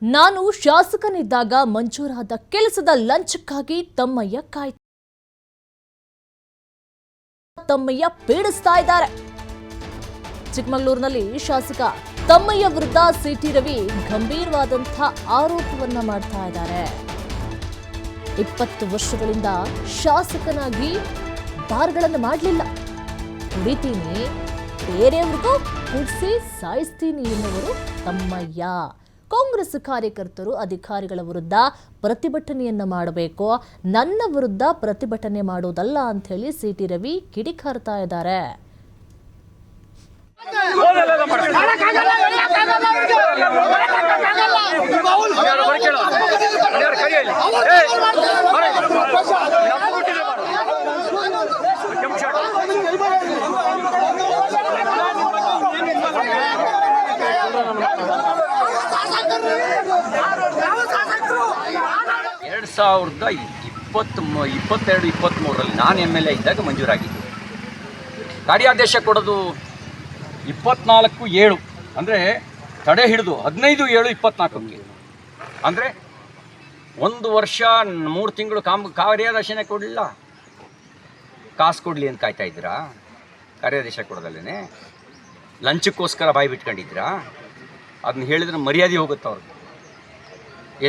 ನಾನು ಶಾಸಕನಿದ್ದಾಗ ಮಂಜೂರಾದ ಕೆಲಸದ ಲಂಚಕ್ಕಾಗಿ ತಮ್ಮಯ್ಯ ಪೀಡಿಸ್ತಾ ಇದ್ದಾರೆ. ಚಿಕ್ಕಮಗಳೂರಿನಲ್ಲಿ ಶಾಸಕ ತಮ್ಮಯ್ಯ ವಿರುದ್ಧ ಸಿಟಿ ರವಿ ಗಂಭೀರವಾದಂತಹ ಆರೋಪವನ್ನ ಮಾಡ್ತಾ ಇದ್ದಾರೆ. 20 ವರ್ಷಗಳಿಂದ ಶಾಸಕನಾಗಿ ಬಾರ್ಗಳನ್ನು ಮಾಡಲಿಲ್ಲ, ಕುಡಿತೀನಿ, ಬೇರೆಯವ್ರಿಗೂ ಕುಡಿಸಿ ಸಾಯಿಸ್ತೀನಿ ಎನ್ನುವರು ತಮ್ಮಯ್ಯ. ಕಾಂಗ್ರೆಸ್ ಕಾರ್ಯಕರ್ತರು ಅಧಿಕಾರಿಗಳ ವಿರುದ್ಧ ಪ್ರತಿಭಟನೆಯನ್ನ ಮಾಡಬೇಕು, ನನ್ನ ವಿರುದ್ಧ ಪ್ರತಿಭಟನೆ ಮಾಡೋದಲ್ಲ ಅಂತ ಹೇಳಿ ಸಿಟಿ ರವಿ ಕಿಡಿಕಾರ್ತಾ ಇದ್ದಾರೆ. ಸಾವಿರದ 22-23ರಲ್ಲಿ ನಾನು MLA ಇದ್ದಾಗ ಮಂಜೂರಾಗಿದ್ದು. ಕಾರ್ಯಾದೇಶ ಕೊಡೋದು 24/7 ಅಂದರೆ ತಡೆ ಹಿಡಿದು 15/7/24ಕ್ಕೆ, ಅಂದರೆ 1 ವರ್ಷ 3 ತಿಂಗಳು ಕಾರ್ಯಾದೇಶನೇ ಕೊಡಲಿಲ್ಲ. ಕಾಸು ಕೊಡಲಿ ಅಂತ ಕಾಯ್ತಾ ಇದ್ದೀರಾ? ಕಾರ್ಯಾದೇಶ ಕೊಡೋದಲ್ಲೇ ಲಂಚಕ್ಕೋಸ್ಕರ ಬಾಯಿ ಬಿಟ್ಕೊಂಡಿದ್ದೀರಾ? ಅದನ್ನ ಹೇಳಿದ್ರೆ ಮರ್ಯಾದೆ ಹೋಗುತ್ತೆ ಅವ್ರಿಗೆ,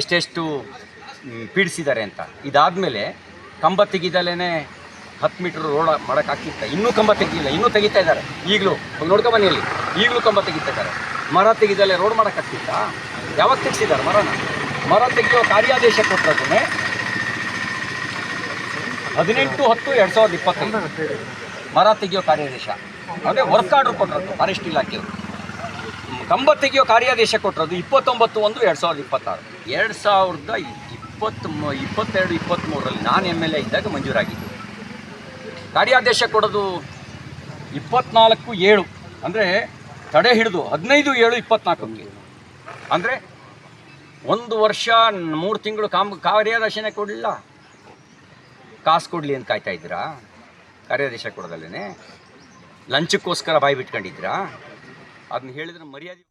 ಎಷ್ಟೆಷ್ಟು ಪೀಡಿಸಿದ್ದಾರೆ ಅಂತ. ಇದಾದಮೇಲೆ ಕಂಬ ತೆಗಿದಲೇ 10 ಮೀಟ್ರ್ ರೋಡ್ ಮಾಡೋಕ್ಕಾಗ್ತಿತ್ತ? ಇನ್ನೂ ಕಂಬ ತೆಗಿಲ್ಲ, ಇನ್ನೂ ತೆಗಿತಾ ಇದ್ದಾರೆ. ಈಗಲೂ ನೋಡ್ಕೊಬನ್ನಿಯಲ್ಲಿ ಈಗಲೂ ಕಂಬ ತೆಗಿತಾ ಇದ್ದಾರೆ. ಮರ ತೆಗಿದಲ್ಲೇ ರೋಡ್ ಮಾಡೋಕ್ಕಾಗ್ತಿತ್ತ? ಯಾವಾಗ ತೆಗಿಸಿದ್ದಾರೆ ಮರ ತೆಗೆಯೋ ಕಾರ್ಯಾದೇಶ ಕೊಟ್ಟರೆ 18/10/2025 ಮರ ತೆಗೆಯೋ ಕಾರ್ಯಾದೇಶ, ಅಂದರೆ ವರ್ಕ್ ಆರ್ಡರ್ ಕೊಟ್ಟರದ್ದು ಫಾರೆಸ್ಟ್ ಇಲಾಖೆಯವರು. ಕಂಬ ತೆಗೆಯೋ ಕಾರ್ಯಾದೇಶ ಕೊಟ್ಟರದು 29/1/2026. 2022-23ರಲ್ಲಿ ನಾನು MLA ಇದ್ದಾಗ ಮಂಜೂರಾಗಿದ್ದು. ಕಾರ್ಯಾದೇಶ ಕೊಡೋದು 24/7 ಅಂದರೆ ತಡೆ ಹಿಡಿದು 15/7/24ಕ್ಕೆ, ಅಂದರೆ 1 ವರ್ಷ 3 ತಿಂಗಳು ಕಾರ್ಯಾದೇಶನೇ ಕೊಡಲಿಲ್ಲ. ಕಾಸು ಕೊಡಲಿ ಅಂತ ಕಾಯ್ತಾ ಇದ್ದೀರಾ? ಕಾರ್ಯಾದೇಶ ಕೊಡೋದಲ್ಲೇ ಲಂಚಕ್ಕೋಸ್ಕರ ಬಾಯಿ ಬಿಟ್ಕೊಂಡಿದ್ದೀರಾ? ಅದನ್ನ ಹೇಳಿದ್ರೆ ಮರ್ಯಾದೆ.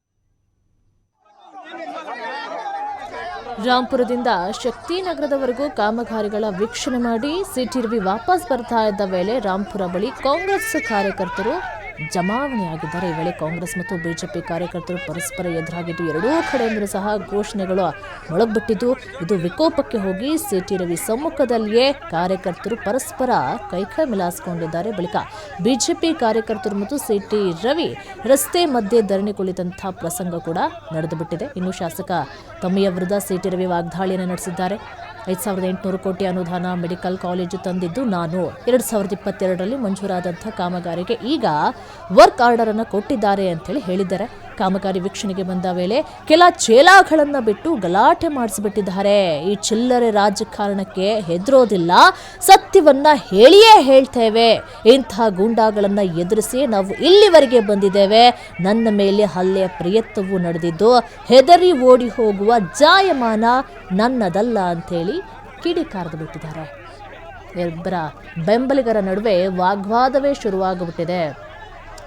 ರಾಂಪುರದಿಂದ ಶಕ್ತಿನಗರದವರೆಗೂ ಕಾಮಗಾರಿಗಳ ವೀಕ್ಷಣೆ ಮಾಡಿ ಸಿಟಿ ರವಿ ವಾಪಸ್ ಬರ್ತಾ ಇದ್ದ ವೇಳೆ ರಾಂಪುರ ಬಳಿ ಕಾಂಗ್ರೆಸ್ ಕಾರ್ಯಕರ್ತರು ಜಮಾವಣೆಯಾಗಿದ್ದಾರೆ. ಈ ವೇಳೆ ಕಾಂಗ್ರೆಸ್ ಮತ್ತು ಬಿಜೆಪಿ ಕಾರ್ಯಕರ್ತರು ಪರಸ್ಪರ ಎದುರಾಗಿದ್ದು, ಎರಡೂ ಕಡೆಯಿಂದಲೂ ಸಹ ಘೋಷಣೆಗಳು ಮೊಳಗ್ಬಿಟ್ಟಿದ್ದು. ಇದು ವಿಕೋಪಕ್ಕೆ ಹೋಗಿ ಸಿಟಿ ರವಿ ಸಮ್ಮುಖದಲ್ಲಿಯೇ ಕಾರ್ಯಕರ್ತರು ಪರಸ್ಪರ ಕೈಕೈ ಮಿಲಾಯಿಸಿಕೊಂಡಿದ್ದಾರೆ. ಬಳಿಕ ಬಿಜೆಪಿ ಕಾರ್ಯಕರ್ತರು ಮತ್ತು ಸಿಟಿ ರವಿ ರಸ್ತೆ ಮಧ್ಯೆ ಧರಣಿ ಕುಳಿತಂತಹ ಪ್ರಸಂಗ ಕೂಡ ನಡೆದುಬಿಟ್ಟಿದೆ. ಇನ್ನು ಶಾಸಕ ತಮ್ಮಯ್ಯ ವಿರುದ್ಧ ಸಿಟಿ ರವಿ ವಾಗ್ದಾಳಿಯನ್ನು ನಡೆಸಿದ್ದಾರೆ. 5,800 ಕೋಟಿ ಅನುದಾನ ಮೆಡಿಕಲ್ ಕಾಲೇಜು ತಂದಿದ್ದು ನಾನು, 2022ರಲ್ಲಿ ಮಂಜೂರಾದಂಥ ಕಾಮಗಾರಿಗೆ ಈಗ ವರ್ಕ್ ಆರ್ಡರ್ ಅನ್ನು ಕೊಟ್ಟಿದ್ದಾರೆ ಅಂತೇಳಿ ಹೇಳಿದ್ದಾರೆ. ಕಾಮಗಾರಿ ವೀಕ್ಷಣೆಗೆ ಬಂದ ವೇಳೆ ಕೆಲ ಚೇಲಾಗಳನ್ನು ಬಿಟ್ಟು ಗಲಾಟೆ ಮಾಡಿಸಿಬಿಟ್ಟಿದ್ದಾರೆ. ಈ ಚಿಲ್ಲರೆ ರಾಜಕಾರಣಕ್ಕೆ ಹೆದರೋದಿಲ್ಲ, ಸತ್ಯವನ್ನ ಹೇಳಿಯೇ ಹೇಳ್ತೇವೆ. ಇಂಥ ಗೂಂಡಾಗಳನ್ನು ಎದುರಿಸಿ ನಾವು ಇಲ್ಲಿವರೆಗೆ ಬಂದಿದ್ದೇವೆ. ನನ್ನ ಮೇಲೆ ಹಲ್ಲೆಯ ಪ್ರಯತ್ನವೂ ನಡೆದಿದ್ದು, ಹೆದರಿ ಓಡಿ ಹೋಗುವ ಜಾಯಮಾನ ನನ್ನದಲ್ಲ ಅಂತೇಳಿ ಕಿಡಿಕಾರದು ಬಿಟ್ಟಿದ್ದಾರೆ. ಇಬ್ಬರ ಬೆಂಬಲಿಗರ ನಡುವೆ ವಾಗ್ವಾದವೇ ಶುರುವಾಗ್ಬಿಟ್ಟಿದೆ.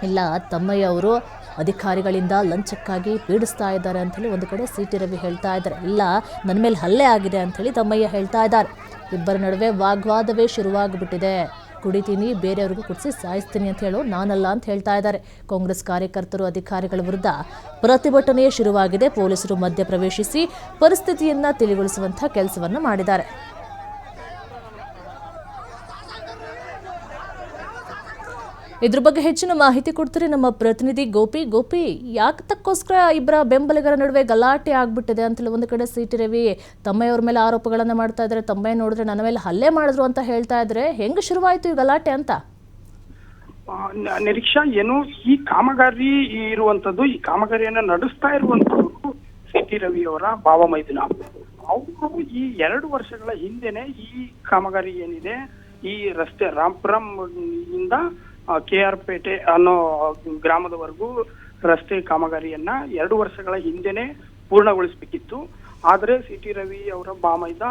ಇಲ್ಲ, ತಮ್ಮಯ್ಯ ಅವರು ಅಧಿಕಾರಿಗಳಿಂದ ಲಂಚಕ್ಕಾಗಿ ಪೀಡಿಸ್ತಾ ಇದ್ದಾರೆ ಅಂಥೇಳಿ ಒಂದು ಕಡೆ ಸಿಟಿ ರವಿ ಹೇಳ್ತಾ ಇದ್ದಾರೆ. ಇಲ್ಲ, ನನ್ನ ಮೇಲೆ ಹಲ್ಲೆ ಆಗಿದೆ ಅಂಥೇಳಿ ತಮ್ಮಯ್ಯ ಹೇಳ್ತಾ ಇದ್ದಾರೆ. ಇಬ್ಬರ ನಡುವೆ ವಾಗ್ವಾದವೇ ಶುರುವಾಗ್ಬಿಟ್ಟಿದೆ. ಕುಡಿತೀನಿ, ಬೇರೆಯವ್ರಿಗೂ ಕುಡಿಸಿ ಸಾಯಿಸ್ತೀನಿ ಅಂತ ಹೇಳೋ ನಾನಲ್ಲ ಅಂತ ಹೇಳ್ತಾ ಇದ್ದಾರೆ. ಕಾಂಗ್ರೆಸ್ ಕಾರ್ಯಕರ್ತರು ಅಧಿಕಾರಿಗಳ ವಿರುದ್ಧ ಪ್ರತಿಭಟನೆ ಶುರುವಾಗಿದೆ. ಪೊಲೀಸರು ಮಧ್ಯಪ್ರವೇಶಿಸಿ ಪರಿಸ್ಥಿತಿಯನ್ನ ತಿಳಿಗೊಳಿಸುವಂಥ ಕೆಲಸವನ್ನು ಮಾಡಿದ್ದಾರೆ. ಇದ್ರ ಬಗ್ಗೆ ಹೆಚ್ಚಿನ ಮಾಹಿತಿ ಕೊಡ್ತಾರೆ ನಮ್ಮ ಪ್ರತಿನಿಧಿ ಗೋಪಿ. ಯಾಕಕ್ಕೋಸ್ಕರ ಇಬ್ಬರ ಬೆಂಬಲಿಗರ ನಡುವೆ ಗಲಾಟೆ ಆಗ್ಬಿಟ್ಟಿದೆ ಅಂತೇಳಿ ಒಂದು ಕಡೆ ಸಿಟಿ ರವಿ ತಮ್ಮಯ್ಯವ್ರ ಮೇಲೆ ಆರೋಪಗಳನ್ನ ಮಾಡ್ತಾ ಇದ್ದಾರೆ. ತಮ್ಮಯ್ಯ ನೋಡಿದ್ರೆ ನನ್ನ ಮೇಲೆ ಹಲ್ಲೆ ಮಾಡಿದ್ರು ಅಂತ ಹೇಳ್ತಾ ಇದ್ರೆ, ಹೆಂಗ್ ಶುರುವಾಯ್ತು ಈ ಗಲಾಟೆ ಅಂತ? ನಿರೀಕ್ಷಾ, ಏನು ಈ ಕಾಮಗಾರಿ ಇರುವಂತದ್ದು, ಈ ಕಾಮಗಾರಿಯನ್ನ ನಡೆಸ್ತಾ ಇರುವಂತದ್ದು ಸಿಟಿ ರವಿ ಅವರ ಭಾವ ಮೈದುನ. ಅವರು ಈ 2 ವರ್ಷಗಳ ಹಿಂದೆನೆ ಈ ಕಾಮಗಾರಿ ಏನಿದೆ, ಈ ರಸ್ತೆ ರಾಂಪುರಂ ಇಂದ KR ಪೇಟೆ ಅನ್ನೋ ಗ್ರಾಮದವರೆಗೂ ರಸ್ತೆ ಕಾಮಗಾರಿಯನ್ನ 2 ವರ್ಷಗಳ ಹಿಂದೆನೆ ಪೂರ್ಣಗೊಳಿಸಬೇಕಿತ್ತು. ಆದರೆ ಸಿಟಿ ರವಿ ಅವರ ಬಾಮೈದ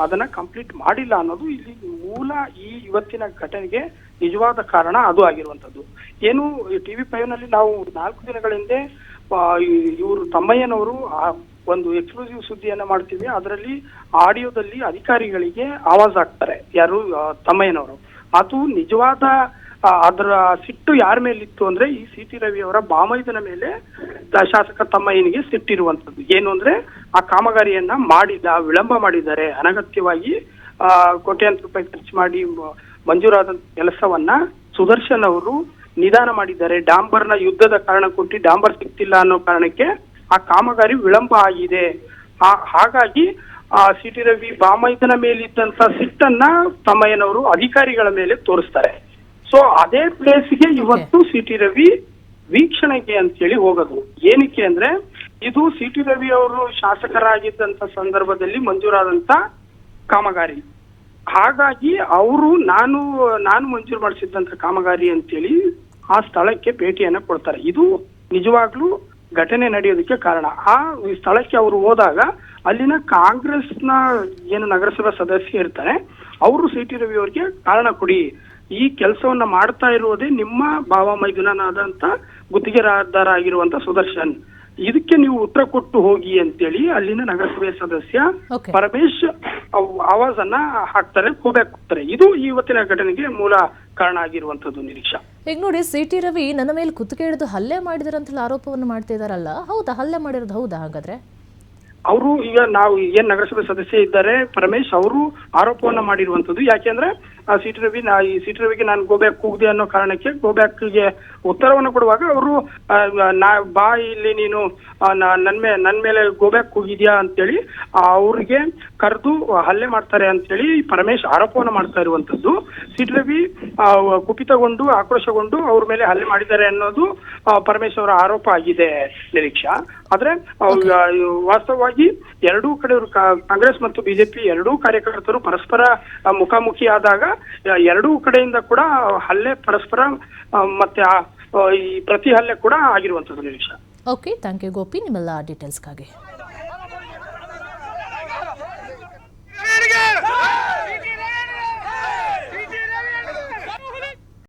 ಅದನ್ನ ಕಂಪ್ಲೀಟ್ ಮಾಡಿಲ್ಲ ಅನ್ನೋದು ಇಲ್ಲಿ ಮೂಲ ಈ ಇವತ್ತಿನ ಘಟನೆಗೆ ನಿಜವಾದ ಕಾರಣ ಅದು ಆಗಿರುವಂತದ್ದು. ಏನು TV5 ನಲ್ಲಿ ನಾವು 4 ದಿನಗಳ ಹಿಂದೆ ಇವರು ತಮ್ಮಯ್ಯನವರು ಒಂದು ಎಕ್ಸ್ಕ್ಲೂಸಿವ್ ಸುದ್ದಿಯನ್ನ ಮಾಡ್ತೀವಿ. ಅದರಲ್ಲಿ ಆಡಿಯೋದಲ್ಲಿ ಅಧಿಕಾರಿಗಳಿಗೆ ಆವಾಜ್ ಆಗ್ತಾರೆ, ಯಾರು ತಮ್ಮಯ್ಯನವರು. ಅದು ನಿಜವಾದ ಅದರ ಸಿಟ್ಟು ಯಾರ ಮೇಲಿತ್ತು ಅಂದ್ರೆ ಈ ಸಿ ಟಿ ರವಿ ಅವರ ಬಾಮೈದನ ಮೇಲೆ ಶಾಸಕ ತಮ್ಮಯ್ಯನಿಗೆ ಸಿಟ್ಟಿರುವಂತದ್ದು. ಏನು ಅಂದ್ರೆ ಆ ಕಾಮಗಾರಿಯನ್ನ ವಿಳಂಬ ಮಾಡಿದ್ದಾರೆ, ಅನಗತ್ಯವಾಗಿ ಕೋಟ್ಯಾಂತರ ರೂಪಾಯಿ ಖರ್ಚು ಮಾಡಿ ಮಂಜೂರಾದ ಕೆಲಸವನ್ನ ಸುದರ್ಶನ್ ಅವರು ನಿಧಾನ ಮಾಡಿದ್ದಾರೆ. ಡಾಂಬರ್ನ ಯುದ್ಧದ ಕಾರಣ ಕೊಟ್ಟು ಡಾಂಬರ್ ಸಿಗ್ತಿಲ್ಲ ಅನ್ನೋ ಕಾರಣಕ್ಕೆ ಆ ಕಾಮಗಾರಿ ವಿಳಂಬ ಆಗಿದೆ. ಹಾಗಾಗಿ ಸಿ ಟಿ ರವಿ ಬಾಮೈದನ ಮೇಲಿದ್ದಂತ ಸಿಟ್ಟನ್ನ ತಮ್ಮಯ್ಯನವರು ಅಧಿಕಾರಿಗಳ ಮೇಲೆ ತೋರಿಸ್ತಾರೆ. ಸೊ ಅದೇ ಪ್ಲೇಸ್ಗೆ ಇವತ್ತು ಸಿ ಟಿ ರವಿ ವೀಕ್ಷಣೆಗೆ ಅಂತೇಳಿ ಹೋಗೋದು. ಏನಕ್ಕೆ ಅಂದ್ರೆ ಇದು ಸಿ ಟಿ ರವಿ ಅವರು ಶಾಸಕರಾಗಿದ್ದಂತ ಸಂದರ್ಭದಲ್ಲಿ ಮಂಜೂರಾದಂತ ಕಾಮಗಾರಿ. ಹಾಗಾಗಿ ಅವರು ನಾನು ಮಂಜೂರು ಮಾಡಿಸಿದಂತ ಕಾಮಗಾರಿ ಅಂತೇಳಿ ಆ ಸ್ಥಳಕ್ಕೆ ಭೇಟಿಯನ್ನ ಕೊಡ್ತಾರೆ. ಇದು ನಿಜವಾಗ್ಲೂ ಘಟನೆ ನಡೆಯೋದಕ್ಕೆ ಕಾರಣ. ಆ ಸ್ಥಳಕ್ಕೆ ಅವರು ಹೋದಾಗ ಅಲ್ಲಿನ ಕಾಂಗ್ರೆಸ್ನ ಏನು ನಗರಸಭಾ ಸದಸ್ಯ ಇರ್ತಾರೆ, ಅವರು ಸಿ ಟಿ ರವಿ ಅವರಿಗೆ ಕಾರಣ ಕೊಡಿ, ಈ ಕೆಲಸವನ್ನ ಮಾಡ್ತಾ ಇರುವುದೇ ನಿಮ್ಮ ಭಾವ ಮೈದುನನಾದಂತ ಗುತ್ತಿಗೆದಾರ ಆಗಿರುವಂತ ಸುದರ್ಶನ್, ಇದಕ್ಕೆ ನೀವು ಉತ್ತರ ಕೊಟ್ಟು ಹೋಗಿ ಅಂತೇಳಿ ಅಲ್ಲಿನ ನಗರಸಭೆಯ ಸದಸ್ಯ ಪರಮೇಶ್ ಆವಾಜನ್ನ ಹಾಕ್ತಾರೆ, ಕೂಗ್ಯಾಕ್ ಹೋಗ್ತಾರೆ. ಇದು ಇವತ್ತಿನ ಘಟನೆಗೆ ಮೂಲ ಕಾರಣ ಆಗಿರುವಂತದ್ದು. ನಿರೀಕ್ಷಾ, ಈಗ ನೋಡಿ, ಸಿ ಟಿ ರವಿ ನನ್ನ ಮೇಲೆ ಕುತ್ತಿಗೆ ಹಿಡಿದು ಹಲ್ಲೆ ಮಾಡಿದಾರೆ ಅಂತ ಆರೋಪವನ್ನು ಮಾಡ್ತಾ ಇದಾರಲ್ಲ, ಹೌದಾ? ಹಲ್ಲೆ ಮಾಡಿರೋದು ಹೌದಾ? ಹಾಗಾದ್ರೆ ಅವರು ಈಗ ನಾವು ಏನ್ ನಗರಸಭೆ ಸದಸ್ಯ ಇದ್ದಾರೆ ಪರಮೇಶ್, ಅವರು ಆರೋಪವನ್ನ ಮಾಡಿರುವಂತದ್ದು. ಯಾಕೆಂದ್ರೆ ಸಿ ಟಿ ರವಿಗೆ ನಾನು ಗೋಬ್ಯಾಕ್ ಕೂಗಿದೆ ಅನ್ನೋ ಕಾರಣಕ್ಕೆ ಗೋಬ್ಯಾಕ್ಗೆ ಉತ್ತರವನ್ನು ಕೊಡುವಾಗ ಅವರು ಬಾ ಇಲ್ಲಿ ನೀನು ನನ್ ಮೇಲೆ ಗೋಬ್ಯಾಕ್ ಕೂಗಿದ್ಯಾ ಅಂತೇಳಿ ಅವ್ರಿಗೆ ಕರೆದು ಹಲ್ಲೆ ಮಾಡ್ತಾರೆ ಅಂತೇಳಿ ಪರಮೇಶ್ ಆರೋಪವನ್ನ ಮಾಡ್ತಾ ಇರುವಂತದ್ದು. ಸಿ ಟಿ ರವಿ ಕುಪಿತಗೊಂಡು ಆಕ್ರೋಶಗೊಂಡು ಅವ್ರ ಮೇಲೆ ಹಲ್ಲೆ ಮಾಡಿದ್ದಾರೆ ಅನ್ನೋದು ಪರಮೇಶ್ ಅವರ ಆರೋಪ ಆಗಿದೆ. ನಿರೀಕ್ಷಾ, ಆದ್ರೆ ವಾಸ್ತವವಾಗಿ ಎರಡೂ ಕಡೆಯವರು ಕಾಂಗ್ರೆಸ್ ಮತ್ತು ಬಿಜೆಪಿ ಎರಡೂ ಕಾರ್ಯಕರ್ತರು ಪರಸ್ಪರ ಮುಖಾಮುಖಿ ಆದಾಗ ಎರಡೂ ಕಡೆಯಿಂದ ಕೂಡ ಹಲ್ಲೆ ಪರಸ್ಪರ ಮತ್ತೆ ಈ ಪ್ರತಿ ಹಲ್ಲೆ ಕೂಡ ಆಗಿರುವಂತದ್ದು. Nireeksha, okay, thank you Gopi ನಿಮ್ಮೆಲ್ಲ ಡೀಟೇಲ್ಸ್ಗಾಗಿ.